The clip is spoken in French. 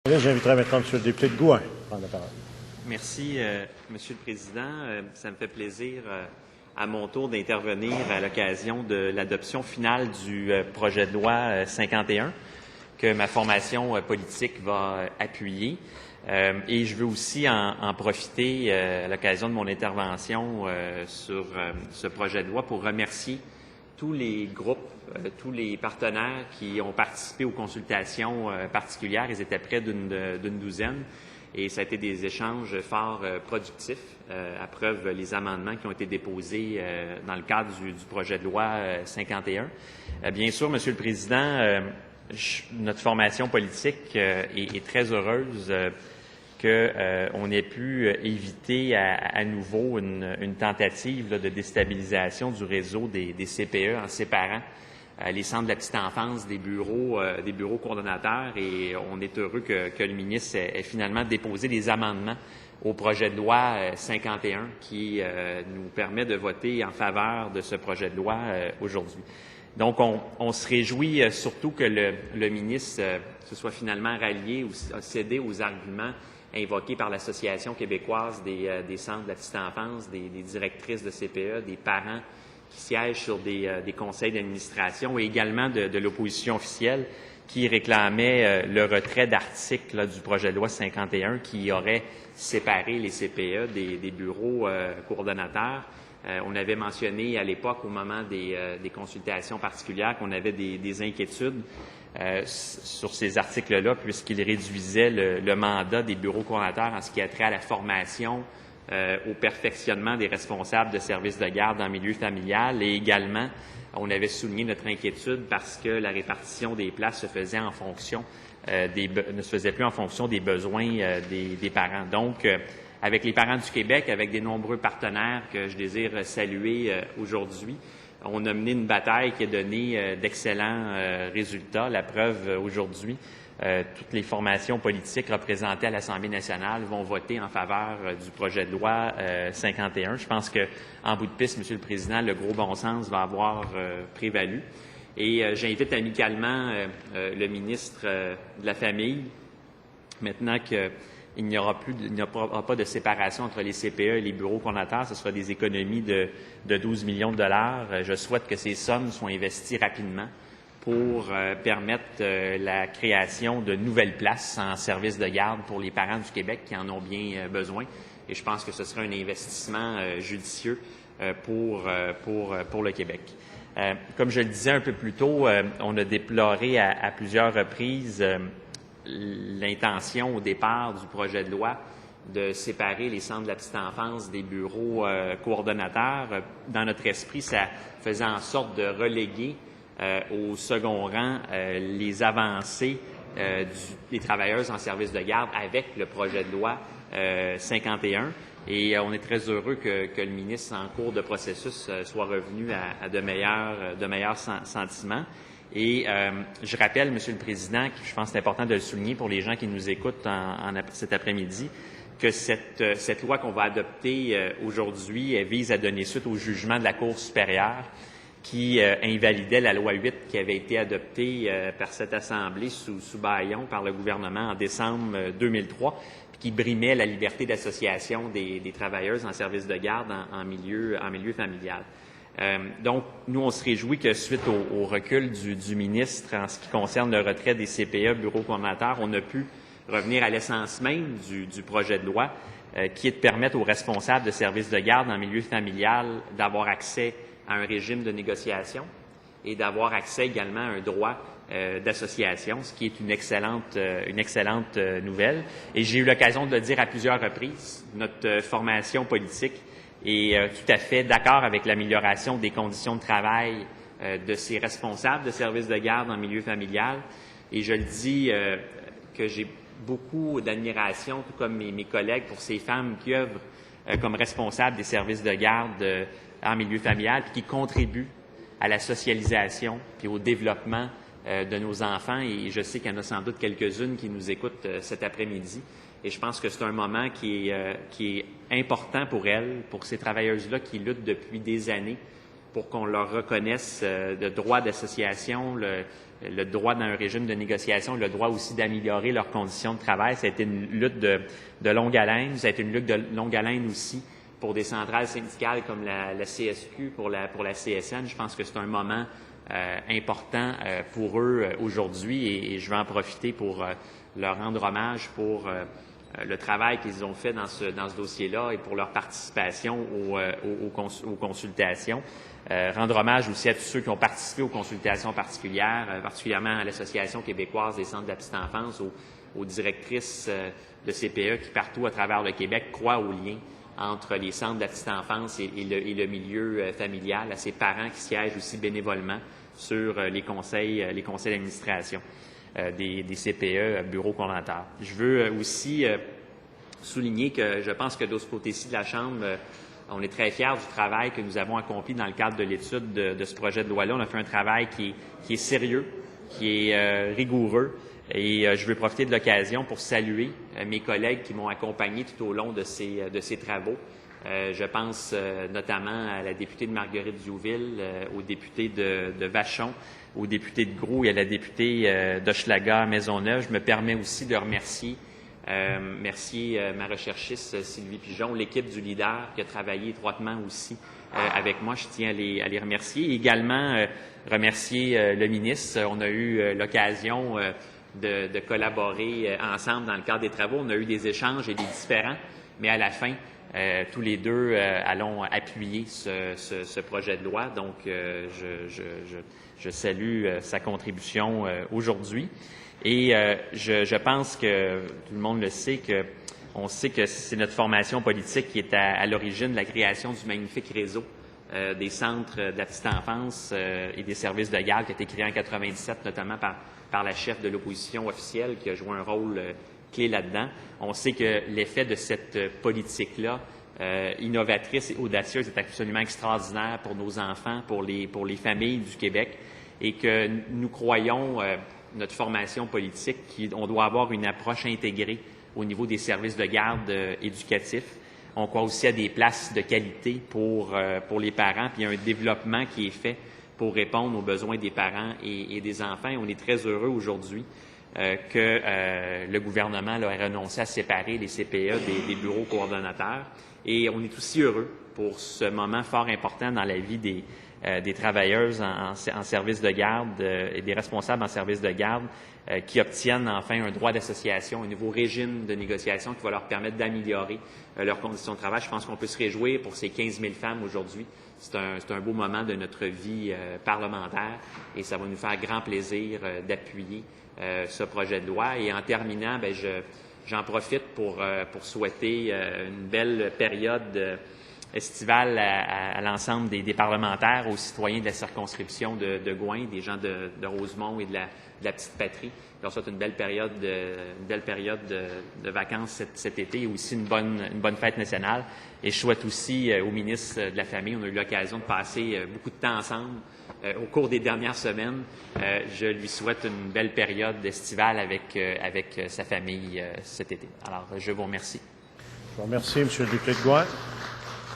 J'inviterai maintenant M. le député de Gouin à prendre la parole. Merci, Monsieur le Président. Ça me fait plaisir à mon tour d'intervenir à l'occasion de l'adoption finale du projet de loi 51 que ma formation politique va appuyer. Et je veux aussi en profiter à l'occasion de mon intervention sur ce projet de loi pour remercier tous les groupes, tous les partenaires qui ont participé aux consultations particulières. Ils étaient près d'une douzaine et ça a été des échanges fort productifs, à preuve les amendements qui ont été déposés dans le cadre du projet de loi 51. Bien sûr, Monsieur le Président, notre formation politique est très heureuse qu'on ait pu éviter à nouveau une tentative de déstabilisation du réseau des CPE en séparant les centres de la petite enfance des bureaux coordonnateurs. Et on est heureux que le ministre ait finalement déposé des amendements au projet de loi 51 qui nous permet de voter en faveur de ce projet de loi aujourd'hui. Donc, on se réjouit surtout que le ministre se soit finalement rallié ou a cédé aux arguments invoqués par l'Association québécoise des centres de la petite enfance, des directrices de CPE, des parents qui siègent sur des conseils d'administration et également de l'opposition officielle qui réclamait le retrait d'articles du projet de loi 51 qui aurait séparé les CPE des bureaux coordonnateurs. On avait mentionné à l'époque, au moment des consultations particulières, qu'on avait des inquiétudes sur ces articles-là, puisqu'ils réduisaient le mandat des bureaux coordonnateurs en ce qui a trait à la formation, au perfectionnement des responsables de services de garde en milieu familial. Et également, on avait souligné notre inquiétude parce que la répartition des places se faisait en fonction ne se faisait plus en fonction des besoins des parents. Donc, avec les parents du Québec, avec des nombreux partenaires que je désire saluer aujourd'hui, on a mené une bataille qui a donné d'excellents résultats. La preuve aujourd'hui, toutes les formations politiques représentées à l'Assemblée nationale vont voter en faveur du projet de loi 51. Je pense qu'en bout de piste, Monsieur le Président, le gros bon sens va avoir prévalu. Et j'invite amicalement le ministre de la Famille, maintenant qu'il n'y aura pas de séparation entre les CPE et les bureaux coordonnateurs. Ce sera des économies de 12 millions de dollars. Je souhaite que ces sommes soient investies rapidement pour permettre la création de nouvelles places en service de garde pour les parents du Québec qui en ont bien besoin. Et je pense que ce sera un investissement judicieux pour le Québec. Comme je le disais un peu plus tôt, on a déploré à plusieurs reprises l'intention au départ du projet de loi de séparer les centres de la petite enfance des bureaux coordonnateurs. Dans notre esprit, ça faisait en sorte de reléguer au second rang les avancées des travailleuses en service de garde avec le projet de loi 51. Et on est très heureux que le ministre, en cours de processus, soit revenu à de meilleurs sentiments. Et je rappelle, Monsieur le Président, que je pense que c'est important de le souligner pour les gens qui nous écoutent cet après-midi, que cette loi qu'on va adopter aujourd'hui vise à donner suite au jugement de la Cour supérieure qui invalidait la loi 8 qui avait été adoptée par cette Assemblée sous bâillon par le gouvernement en décembre 2003, puis qui brimait la liberté d'association des travailleuses en service de garde en milieu familial. Donc, nous, on se réjouit que suite au recul du ministre en ce qui concerne le retrait des CPE, bureaux coordonnateurs, on a pu revenir à l'essence même du projet de loi, qui est de permettre aux responsables de services de garde en milieu familial d'avoir accès à un régime de négociation et d'avoir accès également à un droit d'association, ce qui est une excellente nouvelle. Et j'ai eu l'occasion de le dire à plusieurs reprises, notre formation politique est tout à fait d'accord avec l'amélioration des conditions de travail de ces responsables de services de garde en milieu familial. Et je le dis que j'ai beaucoup d'admiration, tout comme mes collègues, pour ces femmes qui œuvrent comme responsables des services de garde en milieu familial, puis qui contribuent à la socialisation puis au développement de nos enfants. Et je sais qu'il y en a sans doute quelques-unes qui nous écoutent cet après-midi. Et je pense que c'est un moment qui est important pour elles, pour ces travailleuses-là qui luttent depuis des années pour qu'on leur reconnaisse le droit d'association, le droit dans un régime de négociation, le droit aussi d'améliorer leurs conditions de travail. Ça a été une lutte de longue haleine. Ça a été une lutte de longue haleine aussi pour des centrales syndicales comme la CSQ, pour la CSN. Je pense que c'est un moment important pour eux aujourd'hui et je vais en profiter pour leur rendre hommage pour le travail qu'ils ont fait dans ce dossier-là et pour leur participation aux consultations. Rendre hommage aussi à tous ceux qui ont participé aux consultations particulières, particulièrement à l'Association québécoise des centres de la petite enfance, aux directrices de CPE qui, partout à travers le Québec, croient au lien entre les centres de la petite enfance et le milieu familial, à ces parents qui siègent aussi bénévolement sur les conseils d'administration des CPE, bureaux coordonnateurs. Je veux aussi souligner que je pense que de ce côté-ci de la Chambre, on est très fiers du travail que nous avons accompli dans le cadre de l'étude de ce projet de loi-là. On a fait un travail qui est sérieux, qui est rigoureux. Et je veux profiter de l'occasion pour saluer mes collègues qui m'ont accompagné tout au long de ces travaux. Je pense notamment à la députée de Marguerite-Diouville, au député de Vachon, au député de Gros et à la députée d'Hochelaga-Maisonneuve. Je me permets aussi de remercier ma recherchiste Sylvie Pigeon, l'équipe du leader qui a travaillé étroitement aussi avec moi. Je tiens à les remercier. Et également remercier le ministre. On a eu l'occasion de collaborer ensemble dans le cadre des travaux. On a eu des échanges et des différends, mais à la fin, tous les deux allons appuyer ce projet de loi. Donc, je salue sa contribution aujourd'hui. Et je pense que tout le monde le sait, on sait que c'est notre formation politique qui est à l'origine de la création du magnifique réseau des centres de la petite enfance et des services de garde qui a été créé en 1997, notamment par la chef de l'opposition officielle qui a joué un rôle clé là-dedans. On sait que l'effet de cette politique-là, innovatrice et audacieuse, est absolument extraordinaire pour nos enfants, pour les familles du Québec, et que nous croyons, notre formation politique, qu'on doit avoir une approche intégrée au niveau des services de garde éducatifs. On croit aussi à des places de qualité pour les parents, puis il y a un développement qui est fait pour répondre aux besoins des parents et des enfants. Et on est très heureux aujourd'hui que le gouvernement a renoncé à séparer les CPE des bureaux coordonnateurs. Et on est aussi heureux pour ce moment fort important dans la vie des travailleuses en service de garde et des responsables en service de garde qui obtiennent enfin un droit d'association, un nouveau régime de négociation qui va leur permettre d'améliorer leurs conditions de travail. Je pense qu'on peut se réjouir pour ces 15 000 femmes aujourd'hui. C'est un beau moment de notre vie parlementaire et ça va nous faire grand plaisir d'appuyer ce projet de loi. Et en terminant, j'en profite pour souhaiter une belle période estivale à l'ensemble des parlementaires, aux citoyens de la circonscription de Gouin, des gens de Rosemont et de la petite patrie. Je leur souhaite une belle période de vacances cet été et aussi une bonne fête nationale. Et je souhaite aussi au ministre de la Famille, on a eu l'occasion de passer beaucoup de temps ensemble au cours des dernières semaines. Je lui souhaite une belle période estivale avec sa famille cet été. Alors, je vous remercie. Je vous remercie, M. le député de Gouin.